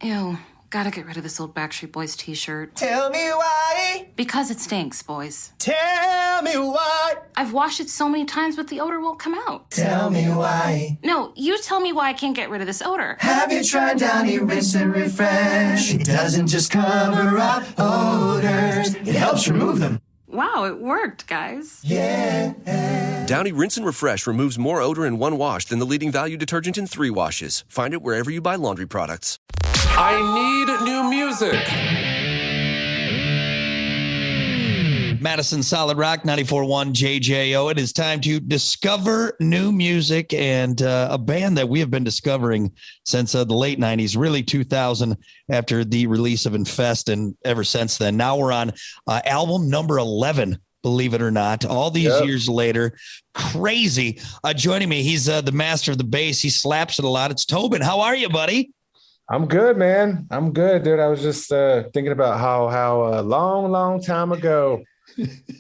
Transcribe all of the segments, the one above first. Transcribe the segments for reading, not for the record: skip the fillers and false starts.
Ew, gotta get rid of this old Backstreet Boys t-shirt. Tell me why. Because it stinks, boys. Tell me why. I've washed it so many times, but the odor won't come out. Tell me why. No, you tell me why I can't get rid of this odor. Have you tried Downy Rinse and Refresh? It doesn't just cover up odors, it helps remove them. Wow, it worked, guys. Yeah. Downy Rinse and Refresh removes more odor in one wash than the leading value detergent in 3 washes. Find it wherever you buy laundry products. I need new music. Madison Solid Rock 94.1 JJO. It is time to discover new music, and a band that we have been discovering since the late 90s, really 2000, after the release of Infest, and ever since then. Now we're on album number 11, believe it or not, all these years later. Crazy. Joining me, he's the master of the bass. He slaps it a lot. It's Tobin. How are you, buddy? I'm good, man. I'm good, dude. I was just thinking about how a long time ago,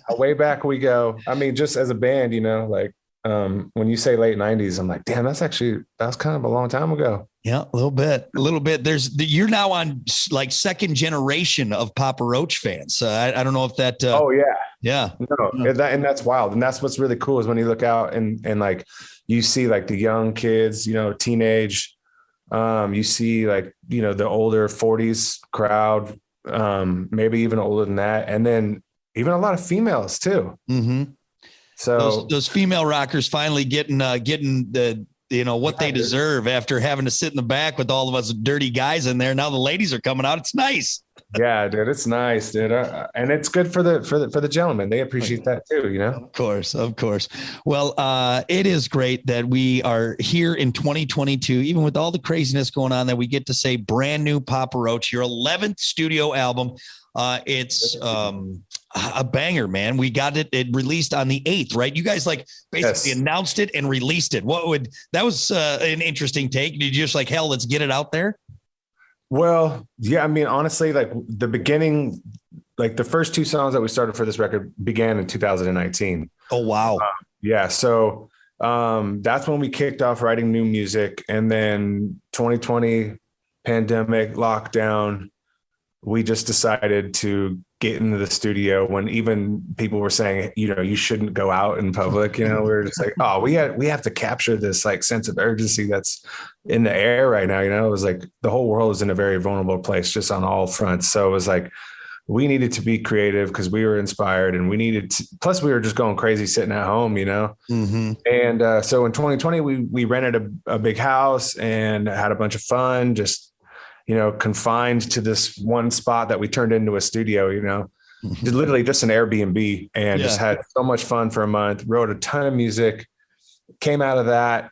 how way back we go. I mean, just as a band, you know, like when you say late 90s, I'm like, damn, that's kind of a long time ago. Yeah, a little bit. You're now on like second generation of Papa Roach fans. I don't know if that. Oh yeah. Yeah. No, and that's wild. And that's what's really cool is when you look out and like you see like the young kids, you know, teenage. You see like, you know, the older 40s crowd, maybe even older than that. And then even a lot of females too. Mm-hmm. So those female rockers finally getting the, you know, what they deserve after having to sit in the back with all of us dirty guys in there. Now the ladies are coming out. It's nice. Yeah, dude, it's nice, dude. And it's good for the gentlemen. They appreciate that too, you know? Of course. Well, it is great that we are here in 2022, even with all the craziness going on, that we get to say brand new Papa Roach, your 11th studio album. It's a banger, man. We got it released on the 8th, right? You guys like basically announced it and released it. That was an interesting take. Did you just like, hell, let's get it out there? Well, yeah, I mean, honestly, like the beginning, like the first 2 songs that we started for this record began in 2019. Oh, wow. Yeah. So that's when we kicked off writing new music. And then 2020 pandemic lockdown, we just decided to get into the studio when even people were saying, you know, you shouldn't go out in public. You know, we were just like, oh, we have to capture this like sense of urgency that's in the air right now. You know, it was like the whole world is in a very vulnerable place just on all fronts. So it was like, we needed to be creative because we were inspired and we needed to, plus we were just going crazy sitting at home, you know? Mm-hmm. And so in 2020, we rented a big house and had a bunch of fun, just, you know, confined to this one spot that we turned into a studio, you know, literally just an Airbnb, and just had so much fun for a month, wrote a ton of music, came out of that,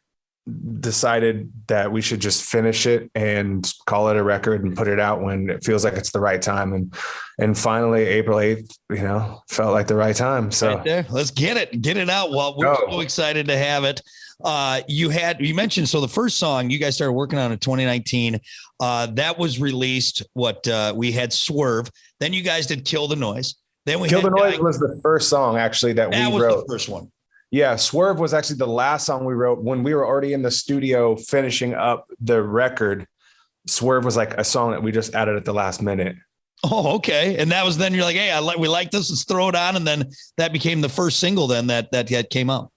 decided that we should just finish it and call it a record and put it out when it feels like it's the right time. And finally, April 8th, you know, felt like the right time. So right there. Let's get it out. Well, we're so excited to have it. You mentioned, so the first song you guys started working on in 2019, that was released. We had Swerve. Then you guys did Kill the Noise. Then we Kill the Noise was the first song actually that we wrote. That was the first one. Yeah. Swerve was actually the last song we wrote when we were already in the studio finishing up the record. Swerve was like a song that we just added at the last minute. Oh, okay. And that was then you're like, hey, we like this. Let's throw it on. And then that became the first single then that came out.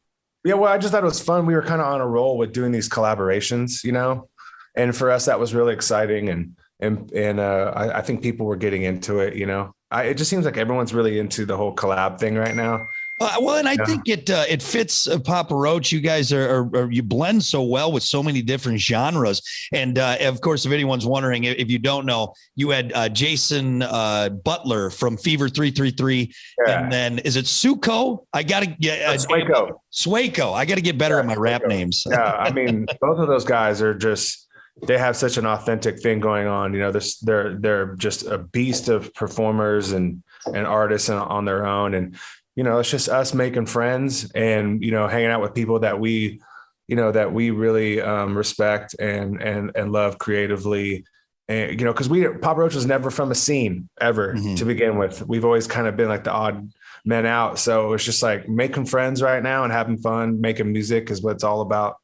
Yeah, well, I just thought it was fun. We were kind of on a roll with doing these collaborations, you know, and for us, that was really exciting. And I think people were getting into it, you know. It just seems like everyone's really into the whole collab thing right now. Well, and I think it fits Papa Roach. You guys are you blend so well with so many different genres. And of course, if anyone's wondering, if you don't know, you had Jason Butler from Fever 333, and then is it Suko? I got to get Swayco. I got to get better at my rap names. Yeah, I mean, both of those guys are just, they have such an authentic thing going on. You know, they're just a beast of performers and artists on their own. And you know, it's just us making friends and, you know, hanging out with people that we really respect and love creatively. And, you know, because Papa Roach was never from a scene ever to begin with. We've always kind of been like the odd men out. So it's just like making friends right now and having fun, making music is what it's all about.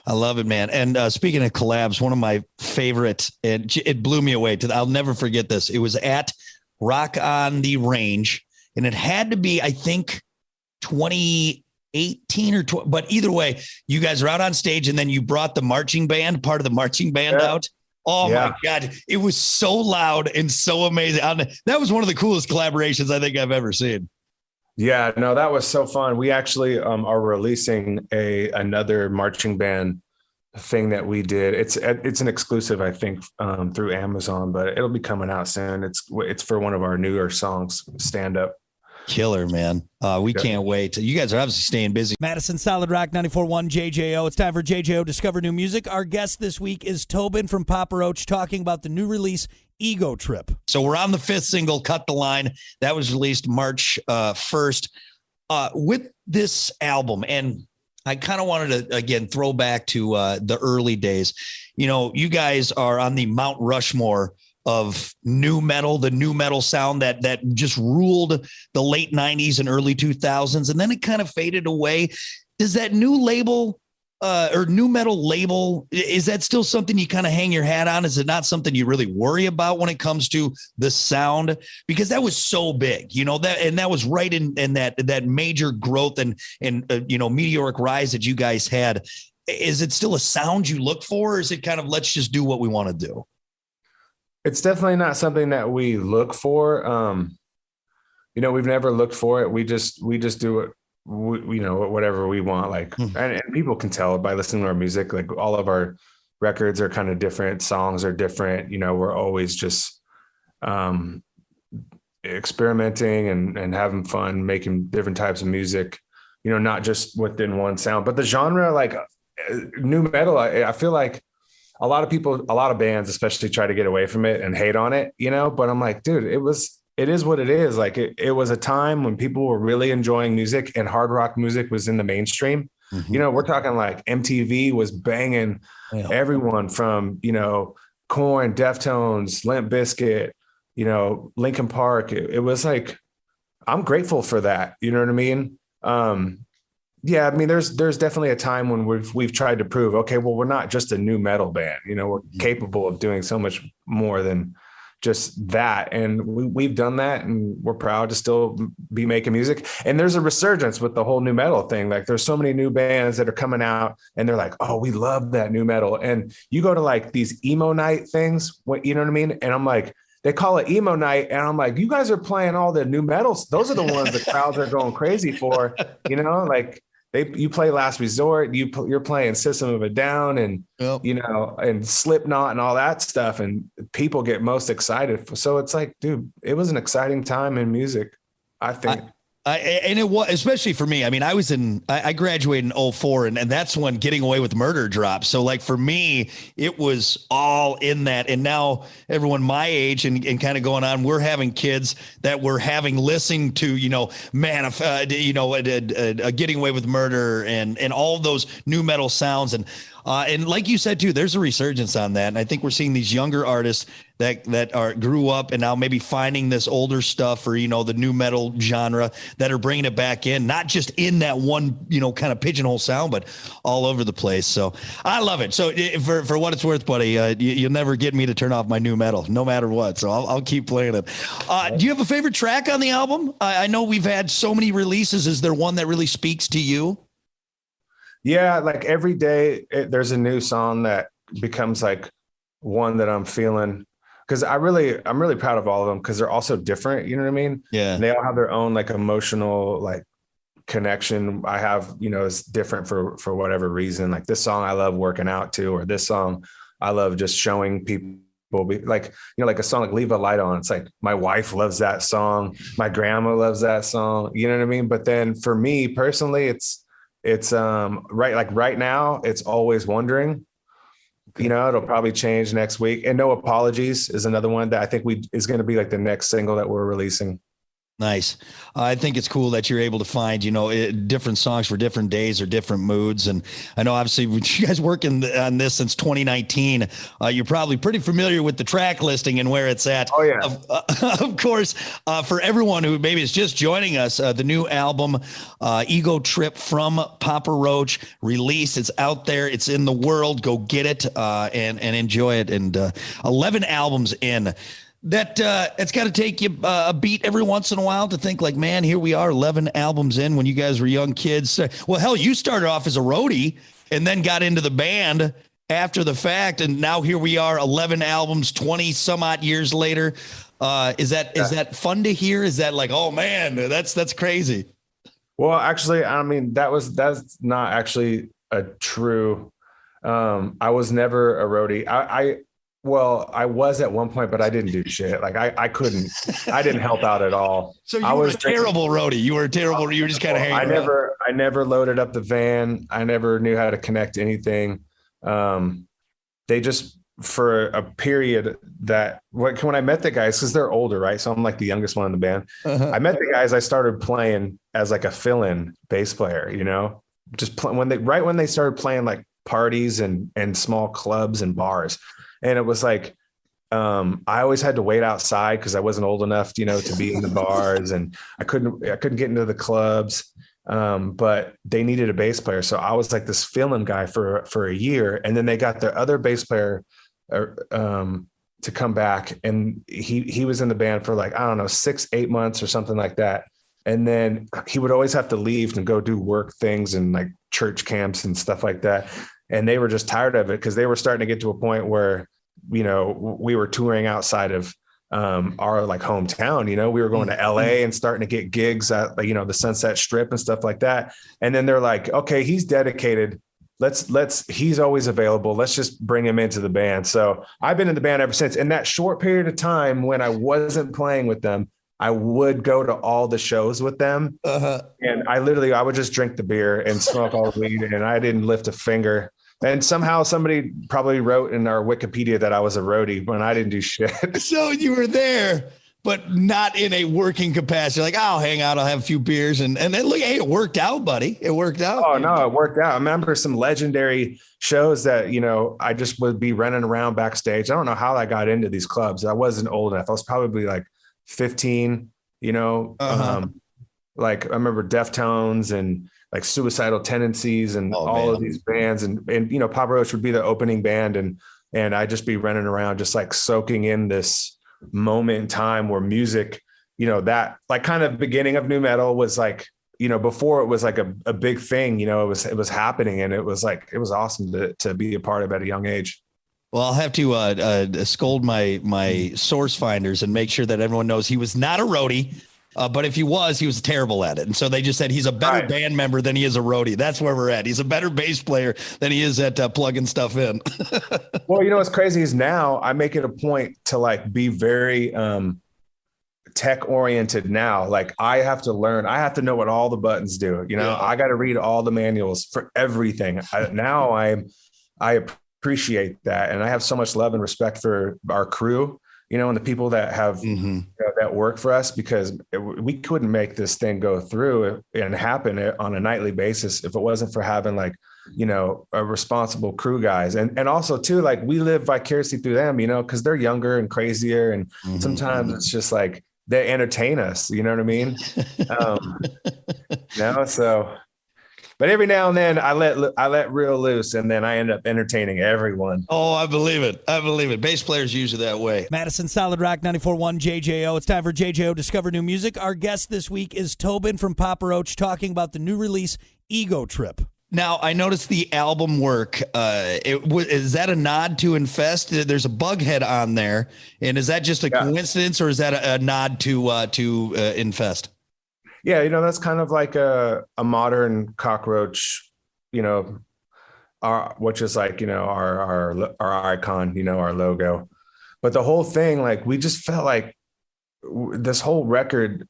I love it, man. And speaking of collabs, one of my favorite, and it blew me away. I'll never forget this. It was at Rock on the Range, and it had to be, I think, 2018 or 20, but either way, you guys are out on stage, and then you brought the marching band, part of the marching band out. Oh my God. It was so loud and so amazing. That was one of the coolest collaborations I think I've ever seen. Yeah, no, that was so fun. We actually are releasing another marching band thing that we did. It's an exclusive, I think, through Amazon, but it'll be coming out soon. It's for one of our newer songs, Stand Up. Killer, man. We can't wait. You guys are obviously staying busy. Madison Solid Rock 94.1 JJO. It's time for JJO Discover New Music. Our guest this week is Tobin from Papa Roach, talking about the new release, Ego Trip. So we're on the 5th single, Cut the Line. That was released March 1st. With this album, and I kind of wanted to, again, throw back to the early days. You know, you guys are on the Mount Rushmore of new metal, the new metal sound that just ruled the late 90s and early 2000s. And then it kind of faded away. Does that new label or new metal label, is that still something you kind of hang your hat on? Is it not something you really worry about when it comes to the sound? Because that was so big, you know, that was right in that major growth and meteoric rise that you guys had. Is it still a sound you look for? Or is it kind of, let's just do what we want to do? It's definitely not something that we look for. We've never looked for it. We just do it. Whatever we want, and people can tell by listening to our music, like all of our records are kind of different. Songs are different. We're always just experimenting and having fun, making different types of music, not just within one sound, but the genre, like new metal. I feel like a lot of bands especially try to get away from it and hate on it, but I'm like, dude, it is what it is. Like it was a time when people were really enjoying music and hard rock music was in the mainstream. Mm-hmm. We're talking like MTV was banging everyone from, Korn, Deftones, Limp Bizkit, Linkin Park. It was like, I'm grateful for that. You know what I mean? There's definitely a time when we've tried to prove, okay, well, we're not just a new metal band. We're capable of doing so much more than just that. And we've done that, and we're proud to still be making music. And there's a resurgence with the whole new metal thing. Like there's so many new bands that are coming out and they're like, oh, we love that new metal. And you go to like these emo night things, you know what I mean? And I'm like, they call it emo night. And I'm like, you guys are playing all the new metals. Those are the ones the crowds are going crazy for, like you play Last Resort, you're playing System of a Down and, and Slipknot and all that stuff. And people get most excited. So it's like, dude, it was an exciting time in music, I think. And it was, especially for me. I mean, I graduated in 2004 and that's when Getting Away with Murder dropped. So like for me, it was all in that. And now everyone my age and kind of going on, we're having kids that we're having listening to, Getting Away with Murder and all those new metal sounds. And like you said, too, there's a resurgence on that. And I think we're seeing these younger artists that grew up and now maybe finding this older stuff or, the new metal genre that are bringing it back in, not just in that one, kind of pigeonhole sound, but all over the place. So I love it. So for what it's worth, buddy, you'll never get me to turn off my new metal, no matter what. So I'll keep playing it. Do you have a favorite track on the album? I know we've had so many releases. Is there one that really speaks to you? Yeah, like every day there's a new song that becomes like one that I'm feeling, because I'm really proud of all of them because they're all so different. You know what I mean? Yeah. And they all have their own like emotional like connection. I have, is different for whatever reason. Like this song I love working out to, or this song I love just showing people. Like, like a song like Leave a Light On. It's like my wife loves that song. My grandma loves that song. You know what I mean? But then for me personally, it's right now it's Always Wondering. It'll probably change next week. And No Apologies is another one that I think is going to be like the next single that we're releasing. Nice. I think it's cool that you're able to find, different songs for different days or different moods. And I know obviously when you guys working on this since 2019, you're probably pretty familiar with the track listing and where it's at. Oh, yeah. Of course, for everyone who maybe is just joining us, the new album, Ego Trip from Papa Roach, released. It's out there. It's in the world. Go get it and enjoy it. And 11 albums in. That it's got to take you a beat every once in a while to think like, man, here we are 11 albums in when you guys were young kids. Well, hell, you started off as a roadie and then got into the band after the fact. And now here we are 11 albums, 20 some odd years later. Is that fun to hear? Is that like, oh man, that's crazy. Well, actually, I mean, that's not actually a true. I was never a roadie. I was at one point, but I didn't do shit. Like I didn't help out at all. So you were a terrible roadie. You were terrible. You were just kind of hanging around. I never loaded up the van. I never knew how to connect anything. They just, for a period that when I met the guys, cause they're older, right? So I'm like the youngest one in the band. I met the guys, I started playing as like a fill-in bass player, just when they started playing like parties and small clubs and bars. And it was like, I always had to wait outside because I wasn't old enough, to be in the bars, and I couldn't get into the clubs. But they needed a bass player. So I was like this fill-in guy for a year. And then they got their other bass player to come back. And he was in the band for like, I don't know, 6-8 months or something like that. And then he would always have to leave and go do work things and like church camps and stuff like that. And they were just tired of it because they were starting to get to a point where, we were touring outside of our like hometown. We were going to LA and starting to get gigs at, the Sunset Strip and stuff like that. And then they're like, okay, he's dedicated. He's always available. Let's just bring him into the band. So I've been in the band ever since. In that short period of time when I wasn't playing with them, I would go to all the shows with them. And I would just drink the beer and smoke all the weed, and I didn't lift a finger. And somehow somebody probably wrote in our Wikipedia that I was a roadie when I didn't do shit. So you were there, but not in a working capacity. Like, I'll hang out, I'll have a few beers. And then look, hey, it worked out, buddy. It worked out. Oh, no, it worked out. I remember some legendary shows that, I just would be running around backstage. I don't know how I got into these clubs. I wasn't old enough. I was probably like 15, like I remember Deftones and like Suicidal Tendencies and all of these bands. And Papa Roach would be the opening band. And I'd just be running around, just like soaking in this moment in time where music, that like kind of beginning of nu metal was like, before it was like a big thing, it was happening. And it was awesome to be a part of at a young age. Well, I'll have to scold my source finders and make sure that everyone knows he was not a roadie. But if he was terrible at it. And so they just said he's a better band member than he is a roadie. That's where we're at. He's a better bass player than he is at plugging stuff in. Well, what's crazy is now I make it a point to like be very tech oriented now. Like I have to know what all the buttons do. I got to read all the manuals for everything. I appreciate that. And I have so much love and respect for our crew, and the people that have that work for us, because we couldn't make this thing go through and happen on a nightly basis if it wasn't for having like, a responsible crew guys. And also too, like we live vicariously through them, cause they're younger and crazier. And sometimes it's just like, they entertain us. You know what I mean? But every now and then I let real loose, and then I end up entertaining everyone. Oh, I believe it. Bass players usually that way. Madison Solid Rock 94.1 JJO. It's time for JJO Discover New Music. Our guest this week is Tobin from Papa Roach, talking about the new release, Ego Trip. Now, I noticed the album work. Is that a nod to Infest? There's a Bughead on there. And is that just a coincidence, or is that a nod to Infest? Yeah, that's kind of like a modern Cockroach, which is like, our icon, our logo. But the whole thing, like, we just felt like this whole record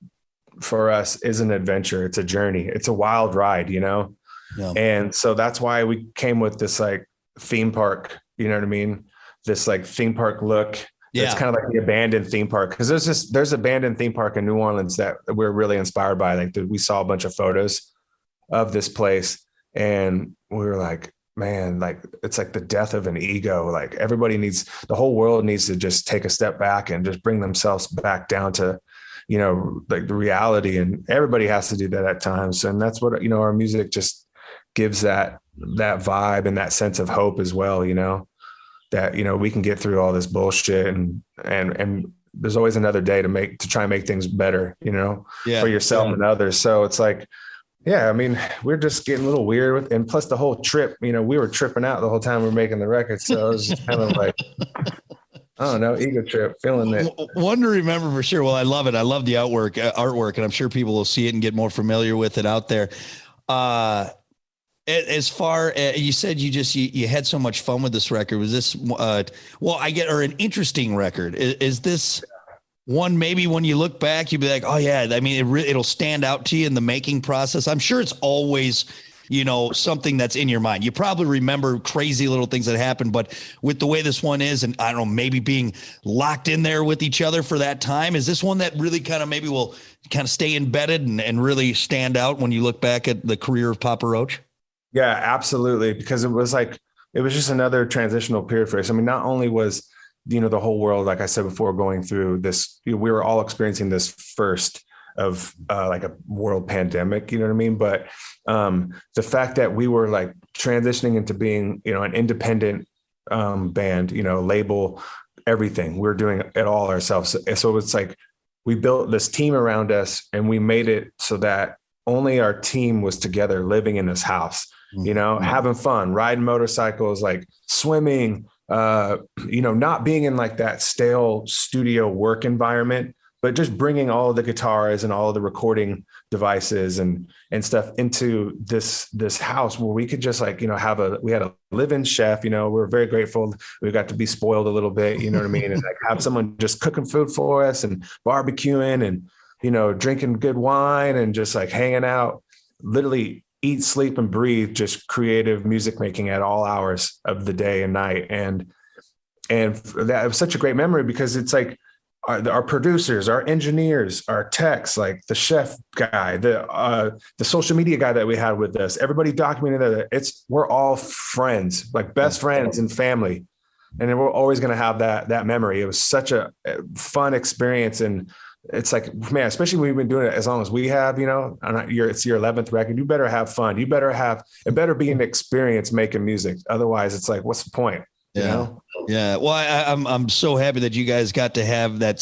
for us is an adventure. It's a journey. It's a wild ride, Yeah. And so that's why we came with this like theme park, you know what I mean? This like theme park look. It's kind of like the abandoned theme park, because there's abandoned theme park in New Orleans that we're really inspired by. Like we saw a bunch of photos of this place, and we were like, man, like it's like the death of an ego. Like the whole world needs to just take a step back and just bring themselves back down to, like the reality, and everybody has to do that at times. And that's what, our music just gives that vibe and that sense of hope as well, that, we can get through all this bullshit, and there's always another day to try and make things better, for yourself and others. So it's like, yeah, I mean, we're just getting a little weird and plus the whole trip, we were tripping out the whole time we were making the record. So it was just kind of like, I don't know, ego trip, feeling it. One to remember for sure. Well, I love it. I love the artwork, and I'm sure people will see it and get more familiar with it out there. As far as you said, you had so much fun with this record. Was this an interesting record? Is this one maybe when you look back, you'd be like, oh yeah, I mean, it'll stand out to you in the making process? I'm sure it's always, something that's in your mind. You probably remember crazy little things that happened, but with the way this one is, and I don't know, maybe being locked in there with each other for that time, is this one that really kind of maybe will kind of stay embedded and really stand out when you look back at the career of Papa Roach? Yeah, absolutely. Because it was just another transitional period for us. I mean, not only was, the whole world, like I said before, going through this, we were all experiencing this first of like a world pandemic, you know what I mean? But the fact that we were like transitioning into being, an independent band, label, everything, we're doing it all ourselves. So it's like, we built this team around us, and we made it so that only our team was together living in this house, having fun, riding motorcycles, like swimming, not being in like that stale studio work environment, but just bringing all of the guitars and all of the recording devices and stuff into this house where we could just like, we had a live-in chef, we're very grateful. We got to be spoiled a little bit, you know what I mean? And like have someone just cooking food for us and barbecuing and, drinking good wine and just like hanging out, literally eat, sleep, and breathe, just creative music making at all hours of the day and night. And that was such a great memory, because it's like our producers, our engineers, our techs, like the chef guy, the social media guy that we had with us, everybody documented that we're all friends, like best friends and family. And we're always going to have that memory. It was such a fun experience. And it's like, man, especially when we've been doing it as long as we have, it's your 11th record. You better have fun. It better be an experience making music. Otherwise it's like, what's the point? Yeah. Yeah. Well, I'm so happy that you guys got to have a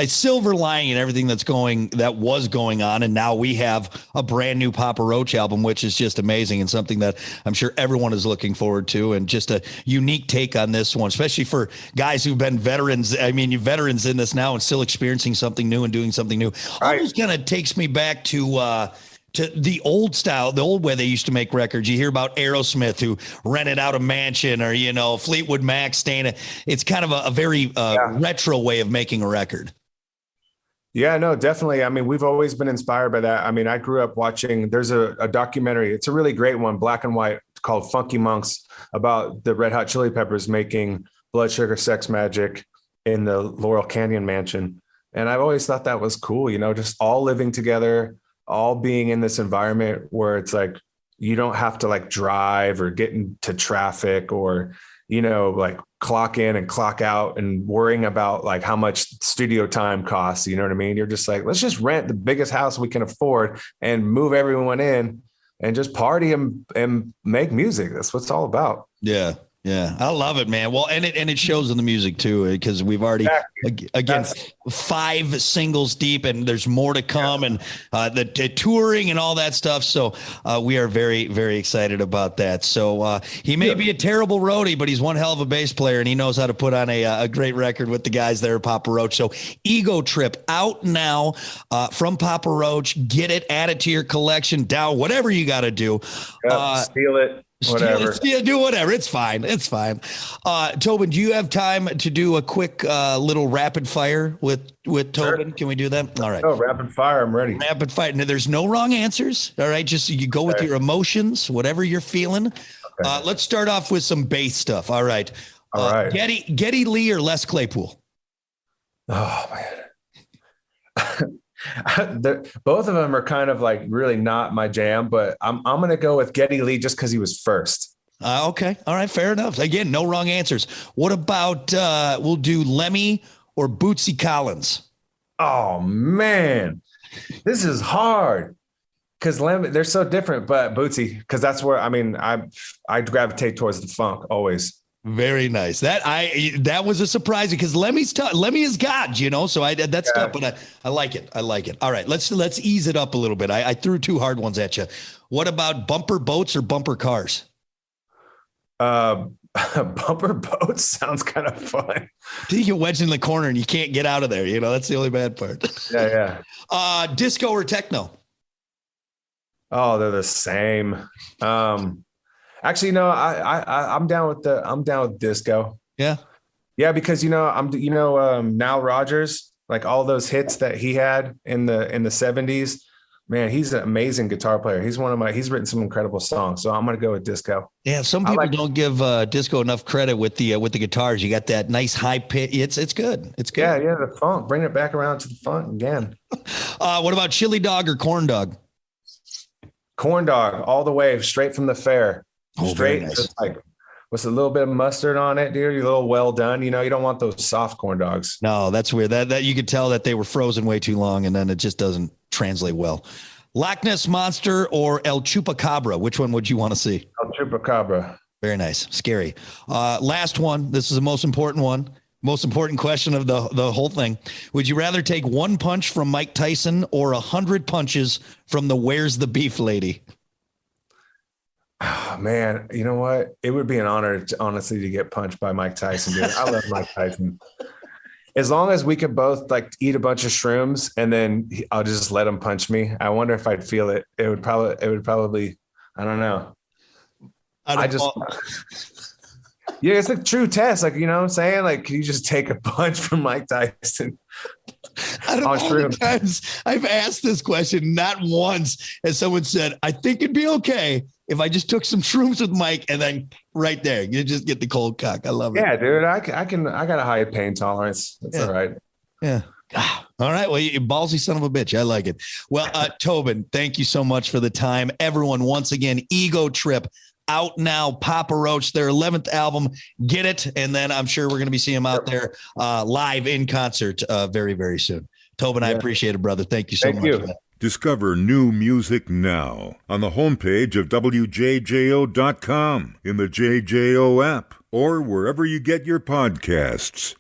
silver lining in everything that was going on. And now we have a brand new Papa Roach album, which is just amazing and something that I'm sure everyone is looking forward to, and just a unique take on this one, especially for guys who've been veterans. I mean, you're veterans in this now and still experiencing something new and doing something new. Right. Almost kind of takes me back to the old style, the old way they used to make records. You hear about Aerosmith, who rented out a mansion, or, Fleetwood Mac staying. It's kind of a very retro way of making a record. Yeah, no, definitely. I mean, we've always been inspired by that. I mean, I grew up watching, there's a documentary. It's a really great one, black and white, called Funky Monks, about the Red Hot Chili Peppers making Blood Sugar Sex Magic in the Laurel Canyon mansion. And I've always thought that was cool, just all living together, all being in this environment where it's like, you don't have to like drive or get into traffic or, like clock in and clock out and worrying about like how much studio time costs. You know what I mean? You're just like, let's just rent the biggest house we can afford and move everyone in and just party and make music. That's what it's all about. Yeah. Yeah, I love it, man. Well, and it shows in the music too, because we've already again 5 singles deep, and there's more to come, and the touring and all that stuff. So we are very, very excited about that. So he may be a terrible roadie, but he's one hell of a bass player, and he knows how to put on a great record with the guys there at Papa Roach. So Ego Trip out now from Papa Roach. Get it, add it to your collection, down, whatever you got to do. Steal it. Whatever. Do whatever. It's fine. It's fine. Tobin, do you have time to do a quick little rapid fire with Tobin? Sure. Can we do that? All right. Oh, rapid fire. I'm ready. Rapid fire. Now, there's no wrong answers. All right. Just you go with your emotions, whatever you're feeling. Okay. Let's start off with some bass stuff. All right. All right. Geddy Lee or Les Claypool? Oh man. Both of them are kind of like really not my jam, but I'm gonna go with Geddy Lee just because he was first. Okay. All right. Fair enough. Again, no wrong answers. What about we'll do Lemmy or Bootsy Collins? Oh man, this is hard because they're so different, but Bootsy, because that's where I gravitate towards the funk always. Very nice. That was a surprise because Lemmy is God, so that's tough, but I like it. I like it. All right, let's ease it up a little bit. I threw two hard ones at you. What about bumper boats or bumper cars? Bumper boats sounds kind of fun. You get wedged in the corner and you can't get out of there. That's the only bad part. Yeah. Disco or techno? Oh, they're the same. Actually, no, I'm down with disco. Yeah. Yeah, because Nile Rodgers, like all those hits that he had in the 70s. Man, he's an amazing guitar player. He's written some incredible songs. So I'm gonna go with disco. Yeah, some people don't give disco enough credit with the guitars. You got that nice high pitch. It's good. It's good. Yeah, the funk. Bring it back around to the funk again. What about chili dog or corn dog? Corn dog all the way, straight from the fair. Oh, Straight, nice. just like with a little bit of mustard on it, dude. You're a little well done. You don't want those soft corn dogs. No, that's weird. That you could tell that they were frozen way too long, and then it just doesn't translate well. Loch Ness Monster or El Chupacabra? Which one would you want to see? El Chupacabra. Very nice. Scary. Last one. This is the most important one. Most important question of the whole thing. Would you rather take one punch from Mike Tyson or 100 punches from the Where's the Beef lady? Oh, man, you know what? It would be an honor, honestly, to get punched by Mike Tyson, dude. I love Mike Tyson. As long as we could both eat a bunch of shrooms and then I'll just let him punch me. I wonder if I'd feel it. It would probably, I don't know. Yeah, it's a true test. Like, you know what I'm saying? Like, can you just take a punch from Mike Tyson? I don't know how many times I've asked this question. Not once has someone said, I think it'd be okay if I just took some shrooms with Mike and then right there, you just get the cold cock. I love it. Yeah, dude. I got a high pain tolerance. That's all right. Yeah. All right. Well, you ballsy son of a bitch. I like it. Well, Tobin, thank you so much for the time. Everyone, once again, Ego Trip out now. Papa Roach, their 11th album. Get it. And then I'm sure we're going to be seeing them out there live in concert very, very soon. Tobin, I appreciate it, brother. Thank you so much. You. Discover new music now on the homepage of WJJO.com, in the JJO app, or wherever you get your podcasts.